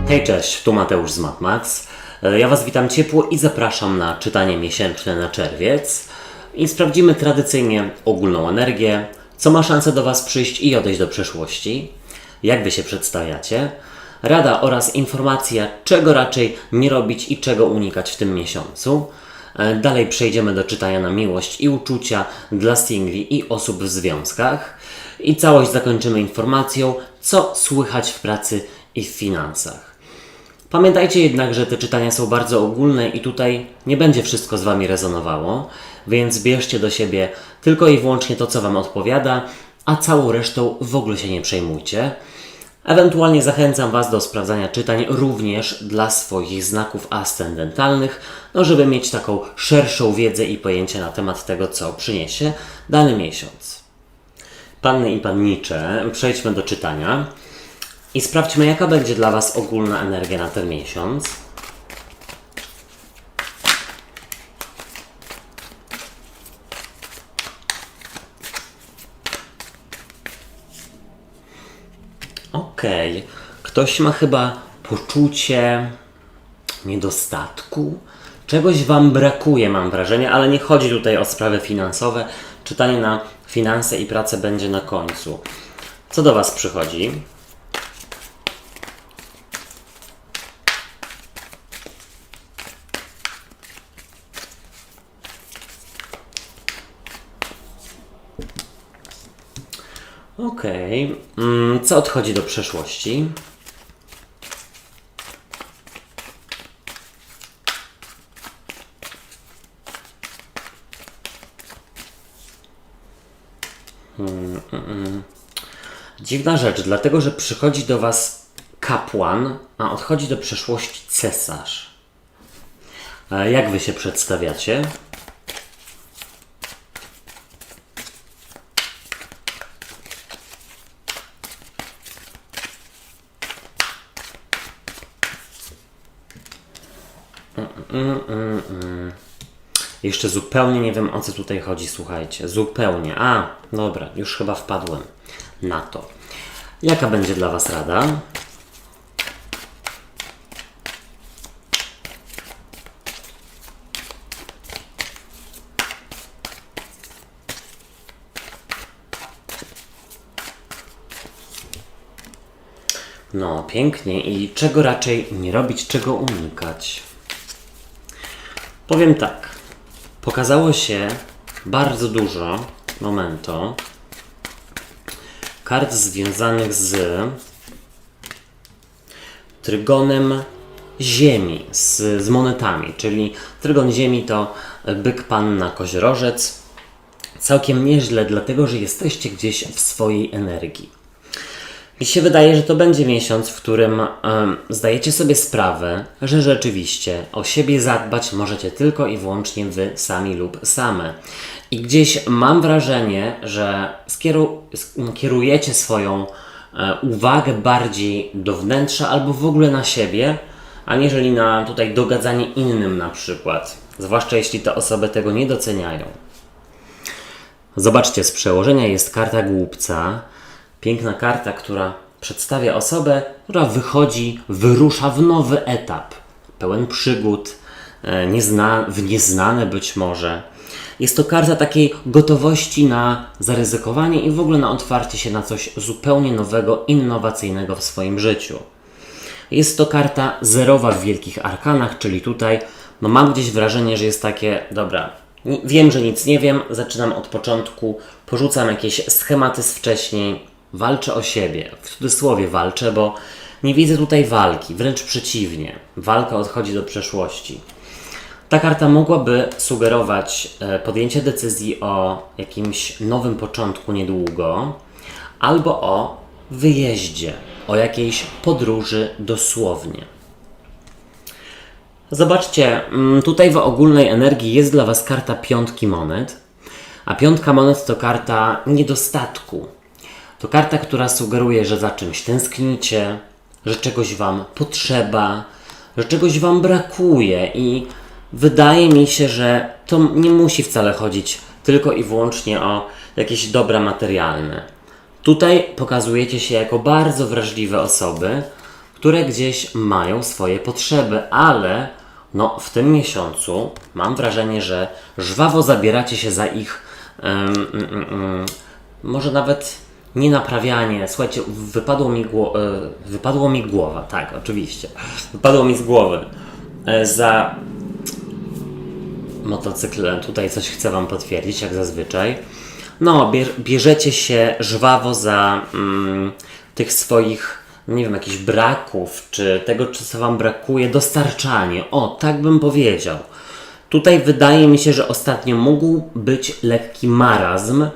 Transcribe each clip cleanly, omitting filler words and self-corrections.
Hej, cześć, tu Mateusz z MatMax. Ja Was witam ciepło i zapraszam na czytanie miesięczne na czerwiec. I sprawdzimy tradycyjnie ogólną energię, co ma szansę do Was przyjść i odejść do przeszłości, jak Wy się przedstawiacie, rada oraz informacja, czego raczej nie robić i czego unikać w tym miesiącu. Dalej przejdziemy do czytania na miłość i uczucia dla singli i osób w związkach. I całość zakończymy informacją, co słychać w pracy i w finansach. Pamiętajcie jednak, że te czytania są bardzo ogólne i tutaj nie będzie wszystko z Wami rezonowało, więc bierzcie do siebie tylko i wyłącznie to, co Wam odpowiada, a całą resztą w ogóle się nie przejmujcie. Ewentualnie zachęcam Was do sprawdzania czytań również dla swoich znaków ascendentalnych, żeby mieć taką szerszą wiedzę i pojęcie na temat tego, co przyniesie dany miesiąc. Panny i pannicze, przejdźmy do czytania i sprawdźmy, jaka będzie dla Was ogólna energia na ten miesiąc. Okej. Ktoś ma chyba poczucie niedostatku. Czegoś Wam brakuje, mam wrażenie, ale nie chodzi tutaj o sprawy finansowe. Czytanie na finanse i pracę będzie na końcu. Co do Was przychodzi? Okej. Co odchodzi do przeszłości? Dziwna rzecz, dlatego że przychodzi do Was kapłan, a odchodzi do przeszłości cesarz. Jak Wy się przedstawiacie? Jeszcze zupełnie nie wiem, o co tutaj chodzi, słuchajcie. Zupełnie. Dobra, już chyba wpadłem na to. Jaka będzie dla Was rada? No, pięknie. I czego raczej nie robić, czego unikać? Powiem tak. Pokazało się bardzo dużo, kart związanych z trygonem Ziemi, z monetami, czyli trygon Ziemi to byk, panna, koziorożec. Całkiem nieźle, dlatego że jesteście gdzieś w swojej energii. Mi się wydaje, że to będzie miesiąc, w którym zdajecie sobie sprawę, że rzeczywiście o siebie zadbać możecie tylko i wyłącznie Wy sami lub same. I gdzieś mam wrażenie, że kierujecie swoją uwagę bardziej do wnętrza albo w ogóle na siebie, aniżeli na tutaj dogadzanie innym na przykład. Zwłaszcza jeśli te osoby tego nie doceniają. Zobaczcie, z przełożenia jest karta głupca. Piękna karta, która przedstawia osobę, która wyrusza w nowy etap, pełen przygód, w nieznane być może. Jest to karta takiej gotowości na zaryzykowanie i w ogóle na otwarcie się na coś zupełnie nowego, innowacyjnego w swoim życiu. Jest to karta zerowa w wielkich arkanach, czyli tutaj mam gdzieś wrażenie, że jest takie, dobra, wiem, że nic nie wiem, zaczynam od początku, porzucam jakieś schematy z wcześniej, walczę o siebie. W cudzysłowie walczę, bo nie widzę tutaj walki, wręcz przeciwnie. Walka odchodzi do przeszłości. Ta karta mogłaby sugerować podjęcie decyzji o jakimś nowym początku niedługo, albo o wyjeździe, o jakiejś podróży dosłownie. Zobaczcie, tutaj w ogólnej energii jest dla Was karta piątki monet, a piątka monet to karta niedostatku. To karta, która sugeruje, że za czymś tęsknicie, że czegoś Wam potrzeba, że czegoś Wam brakuje i wydaje mi się, że to nie musi wcale chodzić tylko i wyłącznie o jakieś dobra materialne. Tutaj pokazujecie się jako bardzo wrażliwe osoby, które gdzieś mają swoje potrzeby, ale no, w tym miesiącu mam wrażenie, że żwawo zabieracie się za ich może nawet nie naprawianie. Słuchajcie, wypadło mi głowa, tak, oczywiście. Wypadło mi z głowy. Za motocyklem, tutaj coś chcę Wam potwierdzić, jak zazwyczaj. No, bierzecie się żwawo za tych swoich, nie wiem, jakichś braków, czy tego, co Wam brakuje, dostarczanie. O, tak bym powiedział. Tutaj wydaje mi się, że ostatnio mógł być lekki marazm,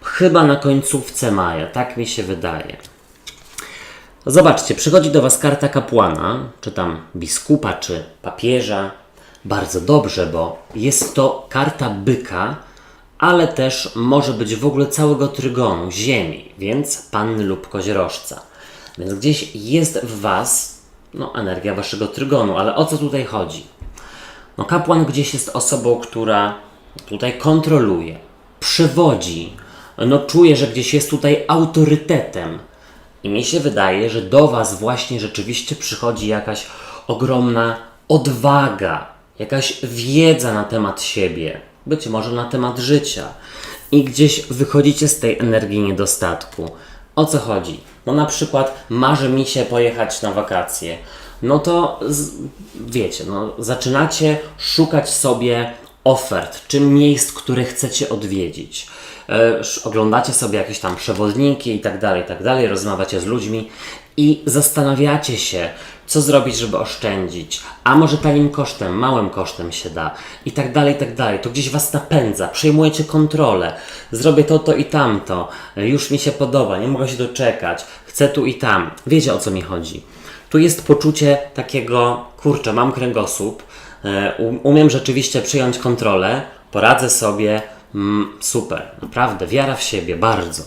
chyba na końcówce maja, tak mi się wydaje. Zobaczcie, przychodzi do Was karta kapłana, czy tam biskupa, czy papieża. Bardzo dobrze, bo jest to karta byka, ale też może być w ogóle całego trygonu, ziemi, więc panny lub koziorożca. Więc gdzieś jest w Was energia Waszego trygonu, ale o co tutaj chodzi? No, kapłan gdzieś jest osobą, która tutaj kontroluje, przewodzi, czuje, że gdzieś jest tutaj autorytetem. I mi się wydaje, że do Was właśnie rzeczywiście przychodzi jakaś ogromna odwaga, jakaś wiedza na temat siebie, być może na temat życia. I gdzieś wychodzicie z tej energii niedostatku. O co chodzi? No na przykład marzy mi się pojechać na wakacje. No to wiecie, zaczynacie szukać sobie ofert, czy miejsc, które chcecie odwiedzić. Oglądacie sobie jakieś tam przewodniki i tak dalej, rozmawiacie z ludźmi i zastanawiacie się, co zrobić, żeby oszczędzić. A może tanim kosztem, małym kosztem się da i tak dalej. To gdzieś Was napędza, przejmujecie kontrolę. Zrobię to i tamto. Już mi się podoba, nie mogę się doczekać. Chcę tu i tam. Wiecie, o co mi chodzi. Tu jest poczucie takiego, kurczę, mam kręgosłup, umiem rzeczywiście przyjąć kontrolę, poradzę sobie, super, naprawdę, wiara w siebie, bardzo.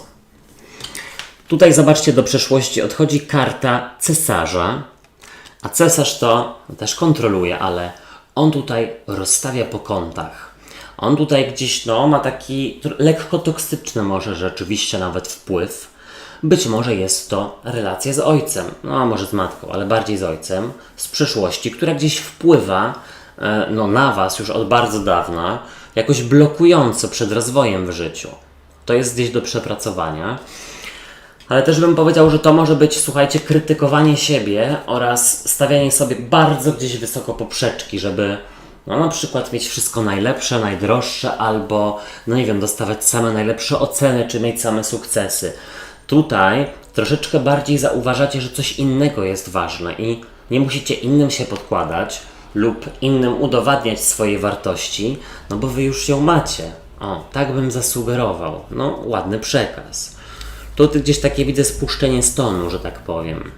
Tutaj zobaczcie, do przeszłości odchodzi karta cesarza, a cesarz to też kontroluje, ale on tutaj rozstawia po kątach. On tutaj gdzieś ma taki lekko toksyczny może rzeczywiście nawet wpływ. Być może jest to relacja z ojcem, a może z matką, ale bardziej z ojcem, z przeszłości, która gdzieś wpływa na Was już od bardzo dawna, jakoś blokująco przed rozwojem w życiu. To jest gdzieś do przepracowania. Ale też bym powiedział, że to może być, słuchajcie, krytykowanie siebie oraz stawianie sobie bardzo gdzieś wysoko poprzeczki, żeby na przykład mieć wszystko najlepsze, najdroższe, albo, nie wiem, dostawać same najlepsze oceny, czy mieć same sukcesy. Tutaj troszeczkę bardziej zauważacie, że coś innego jest ważne i nie musicie innym się podkładać lub innym udowadniać swojej wartości, bo Wy już ją macie. O, tak bym zasugerował. Ładny przekaz. Tu gdzieś takie widzę spuszczenie z tonu, że tak powiem.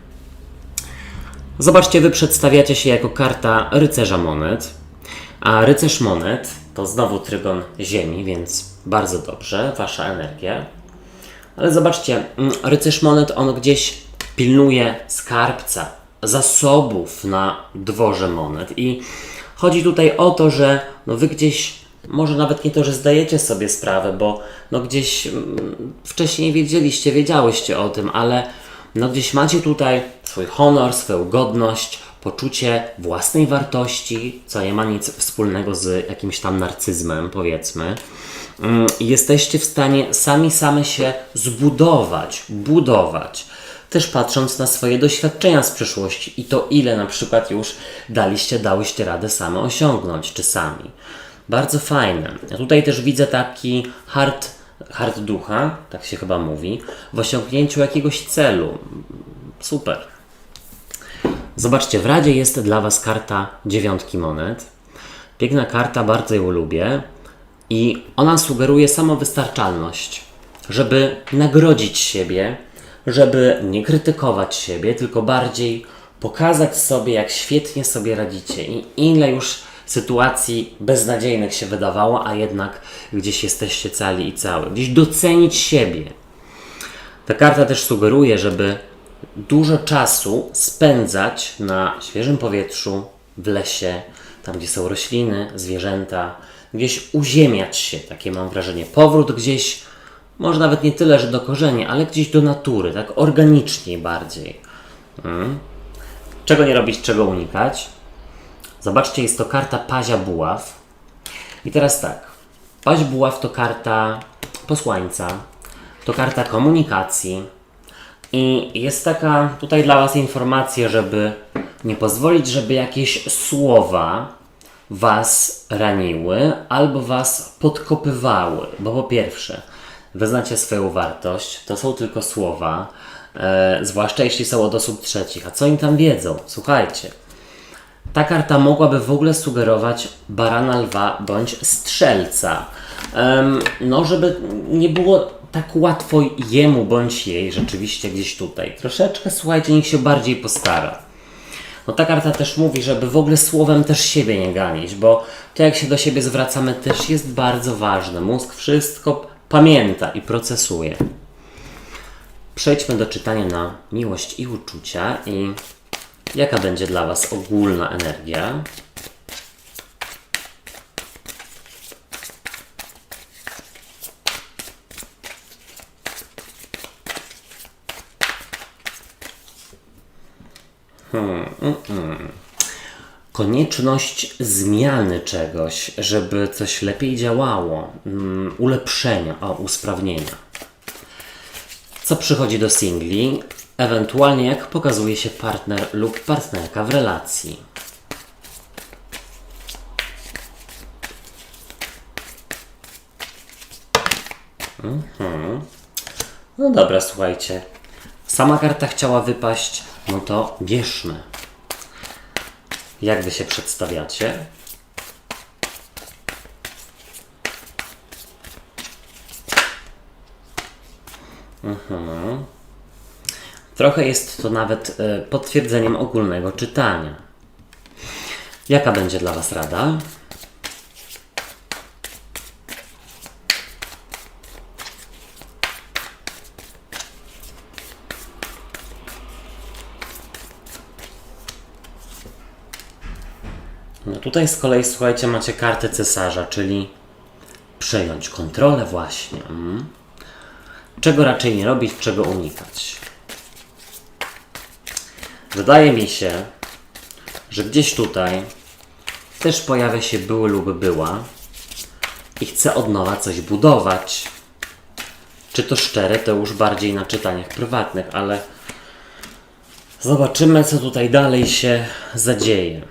Zobaczcie, Wy przedstawiacie się jako karta rycerza monet, a rycerz monet to znowu trygon ziemi, więc bardzo dobrze, Wasza energia. Ale zobaczcie, rycerz monet, on gdzieś pilnuje skarbca, zasobów na dworze monet i chodzi tutaj o to, że Wy gdzieś, może nawet nie to, że zdajecie sobie sprawę, bo gdzieś wcześniej wiedziałyście o tym, ale gdzieś macie tutaj swój honor, swoją godność, poczucie własnej wartości, co nie ma nic wspólnego z jakimś tam narcyzmem, powiedzmy. Jesteście w stanie same się budować. Też patrząc na swoje doświadczenia z przeszłości i to, ile na przykład już dałyście radę same osiągnąć, czy sami. Bardzo fajne. Ja tutaj też widzę taki hard ducha, tak się chyba mówi, w osiągnięciu jakiegoś celu. Super. Zobaczcie, w Radzie jest dla Was karta 9 monet. Piękna karta, bardzo ją lubię. I ona sugeruje samowystarczalność, żeby nagrodzić siebie, żeby nie krytykować siebie, tylko bardziej pokazać sobie, jak świetnie sobie radzicie i ile już sytuacji beznadziejnych się wydawało, a jednak gdzieś jesteście cali i całe. Gdzieś docenić siebie. Ta karta też sugeruje, żeby dużo czasu spędzać na świeżym powietrzu, w lesie, tam gdzie są rośliny, zwierzęta, gdzieś uziemiać się, takie mam wrażenie. Powrót gdzieś, może nawet nie tyle, że do korzeni, ale gdzieś do natury, tak organicznie bardziej. Czego nie robić, czego unikać? Zobaczcie, jest to karta Pazia Buław. I teraz tak, Paź Buław to karta posłańca, to karta komunikacji i jest taka tutaj dla Was informacja, żeby nie pozwolić, żeby jakieś słowa Was raniły albo Was podkopywały, bo po pierwsze, Wy znacie swoją wartość, to są tylko słowa, zwłaszcza jeśli są od osób trzecich, a co im tam wiedzą? Słuchajcie. Ta karta mogłaby w ogóle sugerować barana, lwa bądź strzelca. No, żeby nie było tak łatwo jemu bądź jej rzeczywiście gdzieś tutaj. Troszeczkę, słuchajcie, niech się bardziej postara. No ta karta też mówi, żeby w ogóle słowem też siebie nie ganić, bo to jak się do siebie zwracamy też jest bardzo ważne. Mózg wszystko pamięta i procesuje. Przejdźmy do czytania na miłość i uczucia i jaka będzie dla Was ogólna energia? Konieczność zmiany czegoś, żeby coś lepiej działało, ulepszenia, usprawnienia. Co przychodzi do singli? Ewentualnie jak pokazuje się partner lub partnerka w relacji. No dobra, słuchajcie. Sama karta chciała wypaść, no to bierzmy. Jak Wy się przedstawiacie? Trochę jest to nawet potwierdzeniem ogólnego czytania. Jaka będzie dla Was rada? No tutaj z kolei, słuchajcie, macie kartę cesarza, czyli przejąć kontrolę właśnie. Czego raczej nie robić, czego unikać. Wydaje mi się, że gdzieś tutaj też pojawia się były lub była i chce od nowa coś budować. Czy to szczere, to już bardziej na czytaniach prywatnych, ale zobaczymy, co tutaj dalej się zadzieje.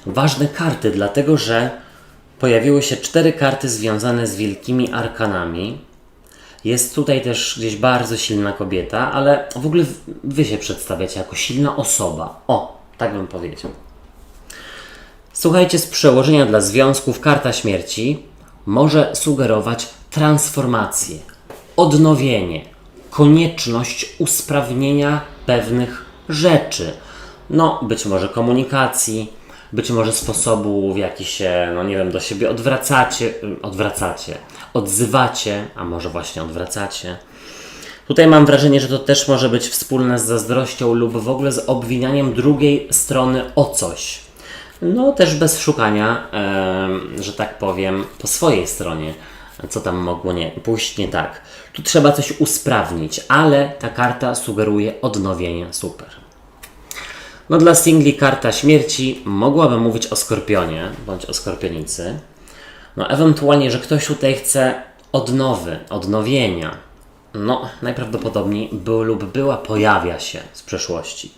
Ważne karty, dlatego że pojawiły się 4 karty związane z wielkimi arkanami. Jest tutaj też gdzieś bardzo silna kobieta, ale w ogóle Wy się przedstawiacie jako silna osoba. O, tak bym powiedział. Słuchajcie, z przełożenia dla związków karta śmierci może sugerować transformację, odnowienie, konieczność usprawnienia pewnych rzeczy. No, być może komunikacji, być może sposobu, w jaki się, no nie wiem, do siebie odzywacie, a może właśnie odwracacie. Tutaj mam wrażenie, że to też może być wspólne z zazdrością lub w ogóle z obwinianiem drugiej strony o coś. No też bez szukania, że tak powiem, po swojej stronie, co tam mogło pójść nie tak. Tu trzeba coś usprawnić, ale ta karta sugeruje odnowienie. Super. No dla singli karta śmierci mogłaby mówić o Skorpionie, bądź o Skorpionicy. No ewentualnie, że ktoś tutaj chce odnowienia. No najprawdopodobniej był lub była pojawia się z przeszłości.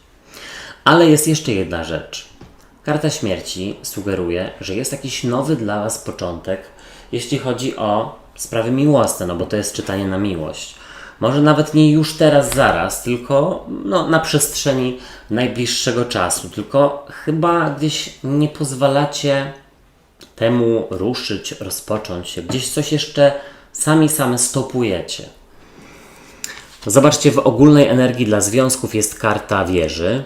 Ale jest jeszcze jedna rzecz. Karta śmierci sugeruje, że jest jakiś nowy dla Was początek, jeśli chodzi o sprawy miłosne, no bo to jest czytanie na miłość. Może nawet nie już teraz, zaraz, tylko no, na przestrzeni najbliższego czasu. Tylko chyba gdzieś nie pozwalacie temu ruszyć, rozpocząć się. Gdzieś coś jeszcze same stopujecie. Zobaczcie, w ogólnej energii dla związków jest karta wieży.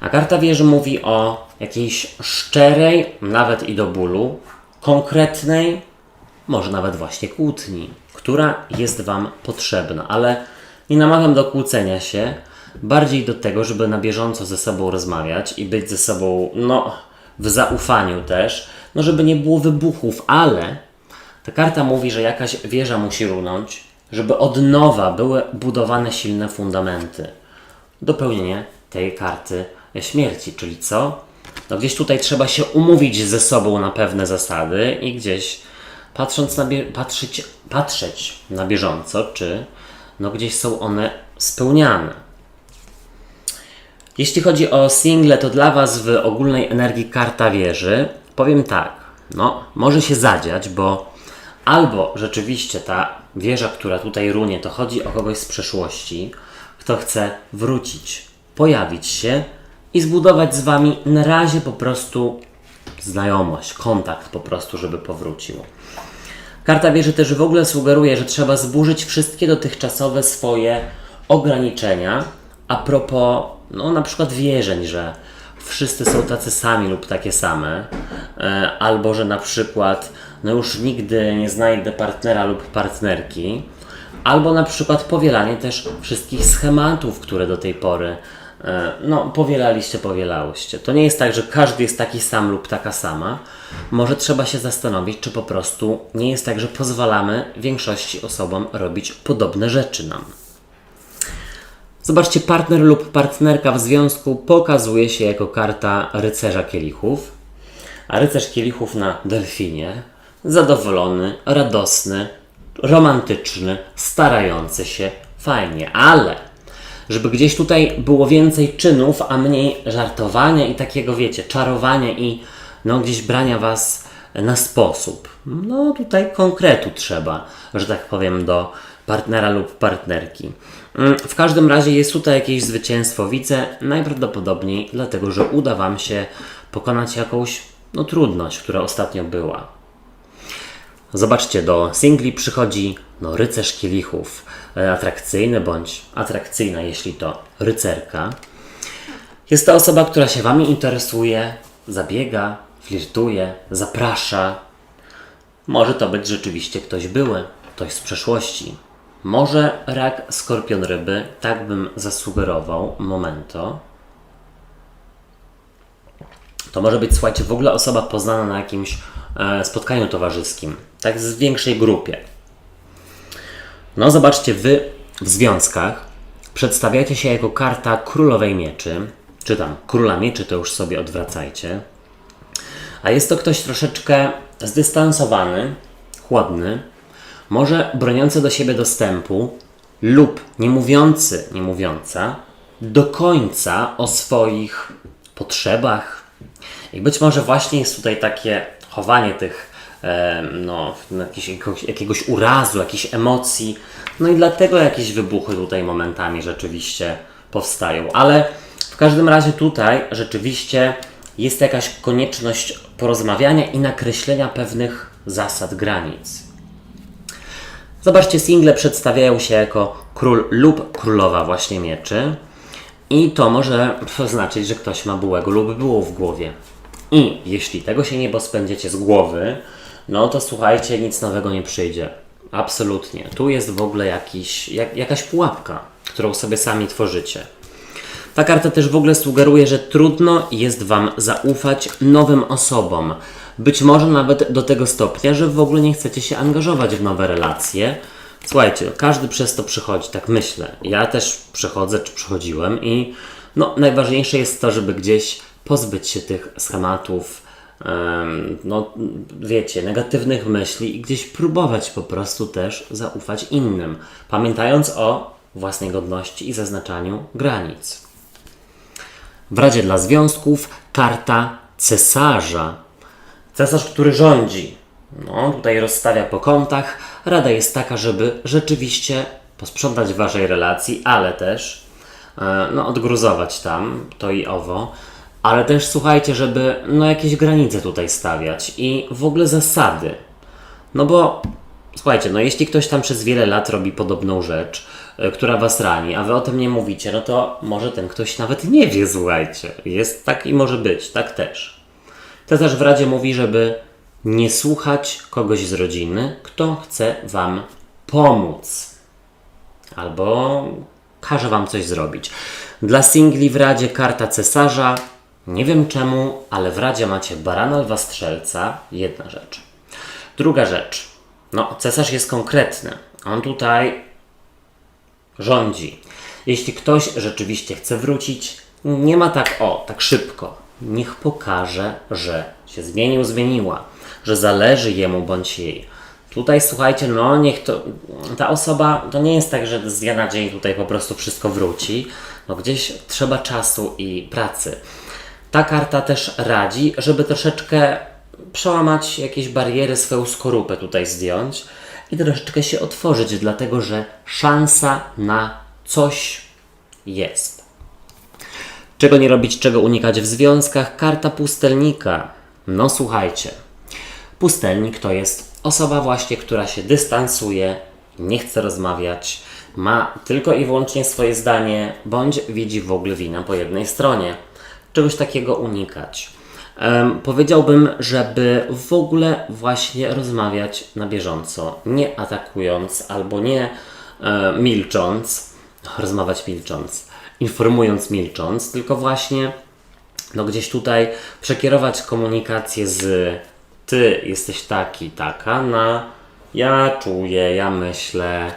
A karta wieży mówi o jakiejś szczerej, nawet i do bólu, konkretnej, może nawet właśnie kłótni, która jest Wam potrzebna. Ale nie namawiam do kłócenia się, bardziej do tego, żeby na bieżąco ze sobą rozmawiać i być ze sobą, no, w zaufaniu też, no, żeby nie było wybuchów, ale ta karta mówi, że jakaś wieża musi runąć, żeby od nowa były budowane silne fundamenty do pełnienia tej karty śmierci, czyli co? No gdzieś tutaj trzeba się umówić ze sobą na pewne zasady i gdzieś patrzeć na bieżąco, czy no gdzieś są one spełniane. Jeśli chodzi o single, to dla Was w ogólnej energii karta wieży, powiem tak, no może się zadziać, bo albo rzeczywiście ta wieża, która tutaj runie, to chodzi o kogoś z przeszłości, kto chce wrócić, pojawić się i zbudować z Wami na razie po prostu znajomość, kontakt po prostu, żeby powrócił. Karta wieży też w ogóle sugeruje, że trzeba zburzyć wszystkie dotychczasowe swoje ograniczenia a propos, no na przykład wierzeń, że wszyscy są tacy sami lub takie same, albo że na przykład no już nigdy nie znajdę partnera lub partnerki, albo na przykład powielanie też wszystkich schematów, które do tej pory powielałyście. To nie jest tak, że każdy jest taki sam lub taka sama. Może trzeba się zastanowić, czy po prostu nie jest tak, że pozwalamy większości osobom robić podobne rzeczy nam. Zobaczcie, partner lub partnerka w związku pokazuje się jako karta rycerza kielichów. A rycerz kielichów na delfinie, zadowolony, radosny, romantyczny, starający się, fajnie, ale żeby gdzieś tutaj było więcej czynów, a mniej żartowania i takiego, wiecie, czarowania i no gdzieś brania Was na sposób. No tutaj konkretu trzeba, że tak powiem, do partnera lub partnerki. W każdym razie jest tutaj jakieś zwycięstwo, widzę, najprawdopodobniej dlatego, że uda Wam się pokonać jakąś trudność, która ostatnio była. Zobaczcie, do singli przychodzi rycerz kielichów, atrakcyjny bądź atrakcyjna, jeśli to rycerka. Jest to osoba, która się Wami interesuje, zabiega, flirtuje, zaprasza. Może to być rzeczywiście ktoś były, ktoś z przeszłości. Może rak, skorpion, ryby, tak bym zasugerował, momento. To może być, słuchajcie, w ogóle osoba poznana na jakimś spotkaniu towarzyskim, tak w większej grupie. No zobaczcie, Wy w związkach przedstawiacie się jako karta królowej mieczy, czy tam króla mieczy, to już sobie odwracajcie. A jest to ktoś troszeczkę zdystansowany, chłodny, może broniący do siebie dostępu lub nie mówiąca do końca o swoich potrzebach. I być może właśnie jest tutaj takie chowanie tych jakiegoś urazu, jakichś emocji. No i dlatego jakieś wybuchy tutaj momentami rzeczywiście powstają. Ale w każdym razie tutaj rzeczywiście jest jakaś konieczność porozmawiania i nakreślenia pewnych zasad, granic. Zobaczcie, single przedstawiają się jako król lub królowa właśnie mieczy. I to może oznaczyć, że ktoś ma bułego lub bułą w głowie. I jeśli tego się nie pozbędziecie z głowy, no to słuchajcie, nic nowego nie przyjdzie. Absolutnie. Tu jest w ogóle jakaś pułapka, którą sobie sami tworzycie. Ta karta też w ogóle sugeruje, że trudno jest Wam zaufać nowym osobom. Być może nawet do tego stopnia, że w ogóle nie chcecie się angażować w nowe relacje. Słuchajcie, każdy przez to przychodzi, tak myślę. Ja też przechodzę, czy przechodziłem i najważniejsze jest to, żeby gdzieś pozbyć się tych schematów, wiecie, negatywnych myśli i gdzieś próbować po prostu też zaufać innym, pamiętając o własnej godności i zaznaczaniu granic. W Radzie dla Związków karta cesarza. Cesarz, który rządzi. Tutaj rozstawia po kątach. Rada jest taka, żeby rzeczywiście posprzątać w Waszej relacji, ale też odgruzować tam to i owo. Ale też słuchajcie, żeby jakieś granice tutaj stawiać i w ogóle zasady. Bo słuchajcie, jeśli ktoś tam przez wiele lat robi podobną rzecz, która Was rani, a Wy o tym nie mówicie, no to może ten ktoś nawet nie wie, słuchajcie. Jest tak i może być, tak też. Cesarz w Radzie mówi, żeby nie słuchać kogoś z rodziny, kto chce Wam pomóc. Albo każe Wam coś zrobić. Dla singli w Radzie karta cesarza. Nie wiem czemu, ale w Radzie macie barana, lwa, strzelca. Jedna rzecz. Druga rzecz. Cesarz jest konkretny. On tutaj rządzi. Jeśli ktoś rzeczywiście chce wrócić, Nie ma tak, tak szybko. Niech pokaże, że się zmienił, zmieniła, że zależy jemu bądź jej. Tutaj słuchajcie, niech ta osoba, to nie jest tak, że z dnia na dzień tutaj po prostu wszystko wróci. Gdzieś trzeba czasu i pracy. Ta karta też radzi, żeby troszeczkę przełamać jakieś bariery, swoją skorupę tutaj zdjąć i troszeczkę się otworzyć, dlatego że szansa na coś jest. Czego nie robić, czego unikać w związkach? Karta pustelnika. Słuchajcie, pustelnik to jest osoba właśnie, która się dystansuje, nie chce rozmawiać, ma tylko i wyłącznie swoje zdanie, bądź widzi w ogóle winę po jednej stronie. Czegoś takiego unikać. Powiedziałbym, żeby w ogóle właśnie rozmawiać na bieżąco, nie atakując albo nie milcząc, rozmawiać milcząc, informując milcząc, tylko właśnie gdzieś tutaj przekierować komunikację z ty jesteś taki, taka na ja czuję, ja myślę,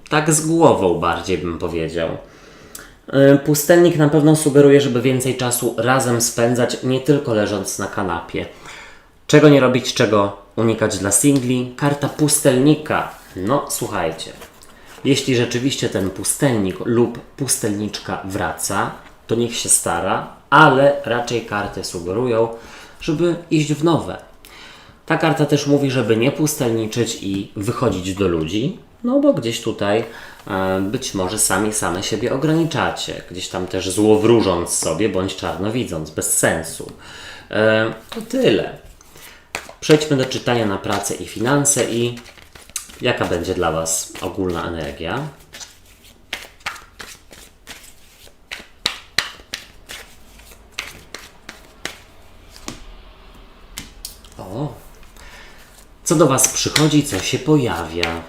tak z głową bardziej bym powiedział. Pustelnik na pewno sugeruje, żeby więcej czasu razem spędzać, nie tylko leżąc na kanapie. Czego nie robić, czego unikać dla singli? Karta pustelnika. Słuchajcie, jeśli rzeczywiście ten pustelnik lub pustelniczka wraca, to niech się stara, ale raczej karty sugerują, żeby iść w nowe. Ta karta też mówi, żeby nie pustelniczyć i wychodzić do ludzi, bo gdzieś tutaj być może same siebie ograniczacie, gdzieś tam też złowróżąc sobie, bądź czarno widząc, bez sensu. To tyle. Przejdźmy do czytania na pracę i finanse i jaka będzie dla Was ogólna energia. Co do Was przychodzi, co się pojawia?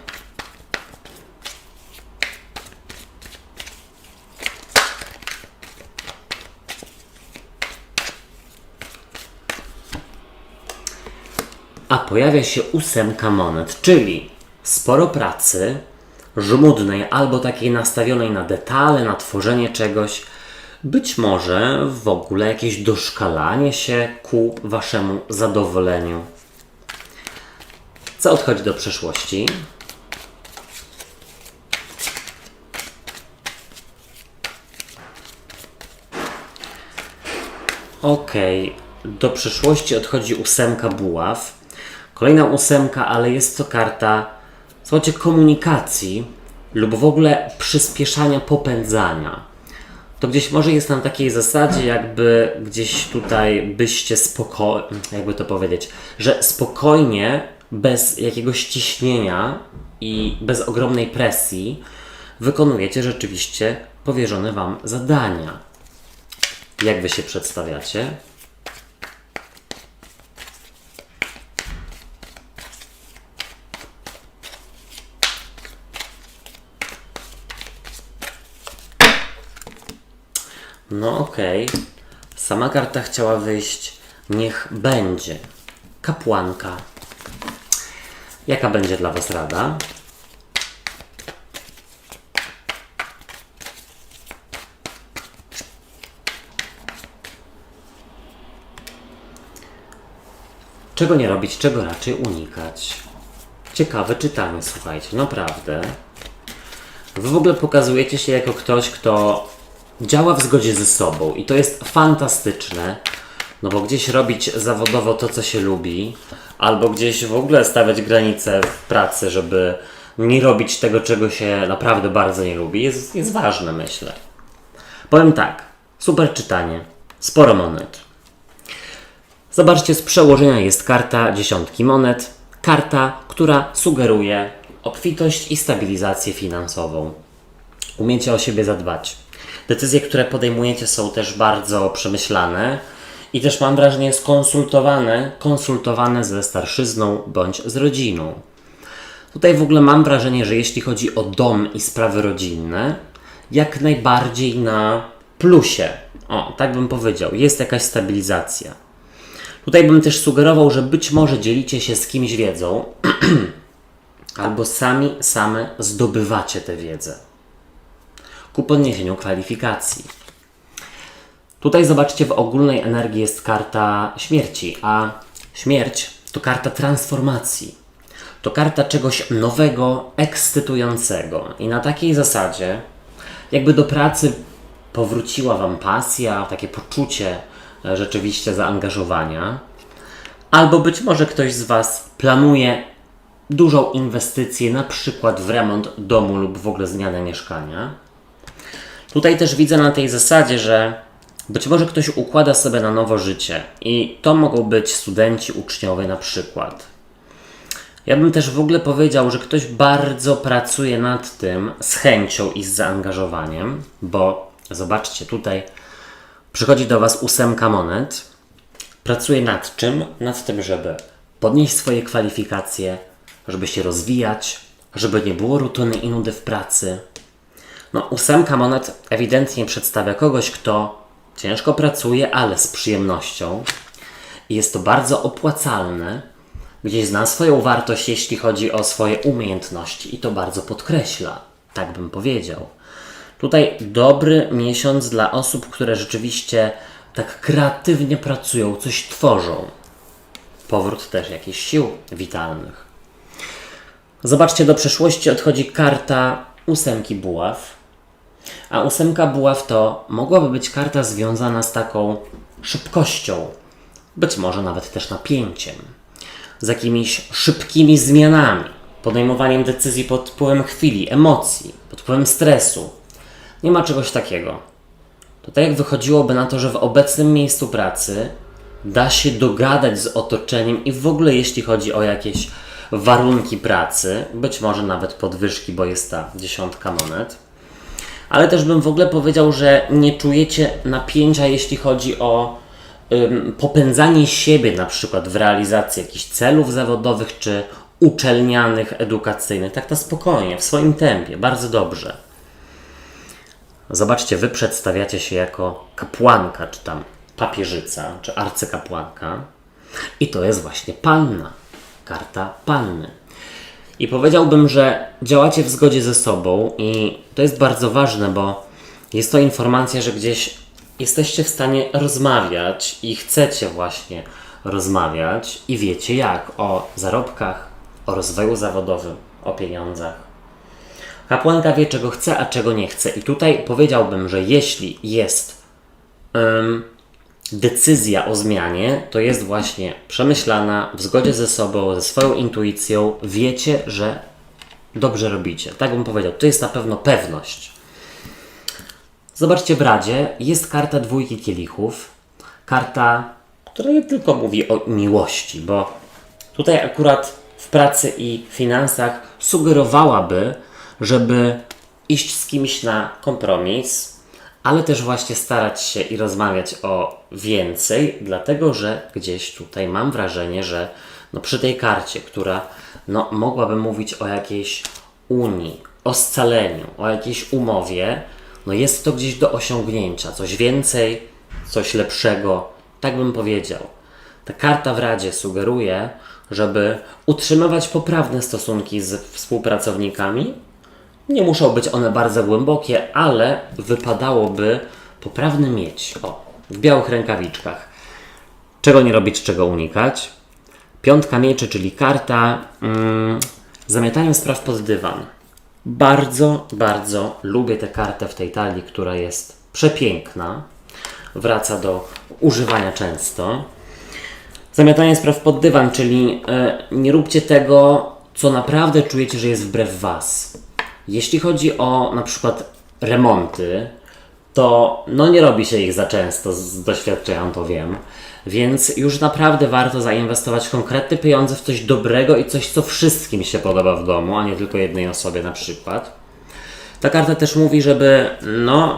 A pojawia się 8 monet, czyli sporo pracy, żmudnej albo takiej nastawionej na detale, na tworzenie czegoś, być może w ogóle jakieś doszkalanie się ku Waszemu zadowoleniu. Co odchodzi do przeszłości? Do przeszłości odchodzi 8 buław. Kolejna 8, ale jest to karta, słuchajcie, komunikacji lub w ogóle przyspieszania, popędzania. To gdzieś może jest na takiej zasadzie, jakby gdzieś tutaj byście jakby to powiedzieć, że spokojnie, bez jakiegoś ciśnienia i bez ogromnej presji wykonujecie rzeczywiście powierzone Wam zadania. Jak Wy się przedstawiacie? Sama karta chciała wyjść, niech będzie. Kapłanka. Jaka będzie dla Was rada? Czego nie robić, czego raczej unikać? Ciekawe czytanie, słuchajcie, naprawdę. Wy w ogóle pokazujecie się jako ktoś, kto działa w zgodzie ze sobą i to jest fantastyczne, bo gdzieś robić zawodowo to, co się lubi, albo gdzieś w ogóle stawiać granice w pracy, żeby nie robić tego, czego się naprawdę bardzo nie lubi, jest ważne, myślę. Powiem tak, super czytanie, sporo monet. Zobaczcie, z przełożenia jest karta 10 monet, karta, która sugeruje obfitość i stabilizację finansową. Umiecie o siebie zadbać. Decyzje, które podejmujecie, są też bardzo przemyślane i też mam wrażenie konsultowane ze starszyzną bądź z rodziną. Tutaj w ogóle mam wrażenie, że jeśli chodzi o dom i sprawy rodzinne, jak najbardziej na plusie. Tak bym powiedział, jest jakaś stabilizacja. Tutaj bym też sugerował, że być może dzielicie się z kimś wiedzą albo same zdobywacie tę wiedzę. ku podniesieniu kwalifikacji. Tutaj zobaczcie, w ogólnej energii jest karta śmierci, a śmierć to karta transformacji. To karta czegoś nowego, ekscytującego. I na takiej zasadzie, jakby do pracy powróciła Wam pasja, takie poczucie rzeczywiście zaangażowania, albo być może ktoś z Was planuje dużą inwestycję, na przykład w remont domu lub w ogóle zmianę mieszkania. Tutaj też widzę na tej zasadzie, że być może ktoś układa sobie na nowo życie i to mogą być studenci, uczniowie na przykład. Ja bym też w ogóle powiedział, że ktoś bardzo pracuje nad tym z chęcią i z zaangażowaniem, bo zobaczcie, tutaj przychodzi do Was 8 monet. Pracuje nad czym? Nad tym, żeby podnieść swoje kwalifikacje, żeby się rozwijać, żeby nie było rutyny i nudy w pracy. No, 8 monet ewidentnie przedstawia kogoś, kto ciężko pracuje, ale z przyjemnością. I jest to bardzo opłacalne. Gdzieś zna swoją wartość, jeśli chodzi o swoje umiejętności i to bardzo podkreśla. Tak bym powiedział. Tutaj dobry miesiąc dla osób, które rzeczywiście tak kreatywnie pracują, coś tworzą. Powrót też jakichś sił witalnych. Zobaczcie, do przeszłości odchodzi karta 8 buław. A 8 buław to mogłaby być karta związana z taką szybkością, być może nawet też napięciem, z jakimiś szybkimi zmianami, podejmowaniem decyzji pod wpływem chwili, emocji, pod wpływem stresu. Nie ma czegoś takiego. To tak jak wychodziłoby na to, że w obecnym miejscu pracy da się dogadać z otoczeniem i w ogóle jeśli chodzi o jakieś warunki pracy, być może nawet podwyżki, bo jest ta 10 monet, ale też bym w ogóle powiedział, że nie czujecie napięcia, jeśli chodzi o popędzanie siebie na przykład w realizacji jakichś celów zawodowych czy uczelnianych, edukacyjnych. Tak to spokojnie, w swoim tempie, bardzo dobrze. Zobaczcie, Wy przedstawiacie się jako kapłanka, czy tam papieżyca, czy arcykapłanka i to jest właśnie panna, karta panny. I powiedziałbym, że działacie w zgodzie ze sobą i to jest bardzo ważne, bo jest to informacja, że gdzieś jesteście w stanie rozmawiać i chcecie właśnie rozmawiać i wiecie jak, o zarobkach, o rozwoju zawodowym, o pieniądzach. Kapłanka wie, czego chce, a czego nie chce. I tutaj powiedziałbym, że jeśli jest decyzja o zmianie, to jest właśnie przemyślana, w zgodzie ze sobą, ze swoją intuicją. Wiecie, że dobrze robicie. Tak bym powiedział. To jest na pewno pewność. Zobaczcie, w Radzie jest karta 2 kielichów. Karta, która nie tylko mówi o miłości, bo tutaj akurat w pracy i finansach sugerowałaby, żeby iść z kimś na kompromis, ale też właśnie starać się i rozmawiać o więcej, dlatego że gdzieś tutaj mam wrażenie, że przy tej karcie, która mogłaby mówić o jakiejś unii, o scaleniu, o jakiejś umowie, jest to gdzieś do osiągnięcia, coś więcej, coś lepszego, tak bym powiedział. Ta karta w Radzie sugeruje, żeby utrzymywać poprawne stosunki z współpracownikami. Nie muszą być one bardzo głębokie, ale wypadałoby poprawny mieć. W białych rękawiczkach. Czego nie robić, czego unikać. 5 mieczy, czyli karta zamiatania spraw pod dywan. Bardzo, bardzo lubię tę kartę w tej talii, która jest przepiękna. Wraca do używania często. Zamiatanie spraw pod dywan, czyli nie róbcie tego, co naprawdę czujecie, że jest wbrew Was. Jeśli chodzi o na przykład remonty, to nie robi się ich za często, z doświadczenia to wiem, więc już naprawdę warto zainwestować konkretne pieniądze w coś dobrego i coś, co wszystkim się podoba w domu, a nie tylko jednej osobie na przykład. Ta karta też mówi, żeby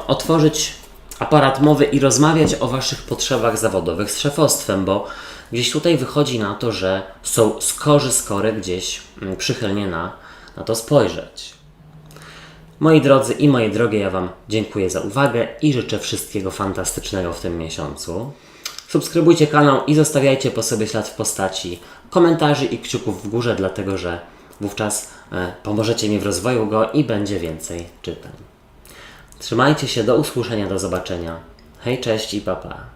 otworzyć aparat mowy i rozmawiać o Waszych potrzebach zawodowych z szefostwem, bo gdzieś tutaj wychodzi na to, że są skory gdzieś przychylnie na to spojrzeć. Moi drodzy i moje drogie, ja Wam dziękuję za uwagę i życzę wszystkiego fantastycznego w tym miesiącu. Subskrybujcie kanał i zostawiajcie po sobie ślad w postaci komentarzy i kciuków w górze, dlatego że wówczas pomożecie mi w rozwoju go i będzie więcej czytań. Trzymajcie się, do usłyszenia, do zobaczenia. Hej, cześć i pa pa.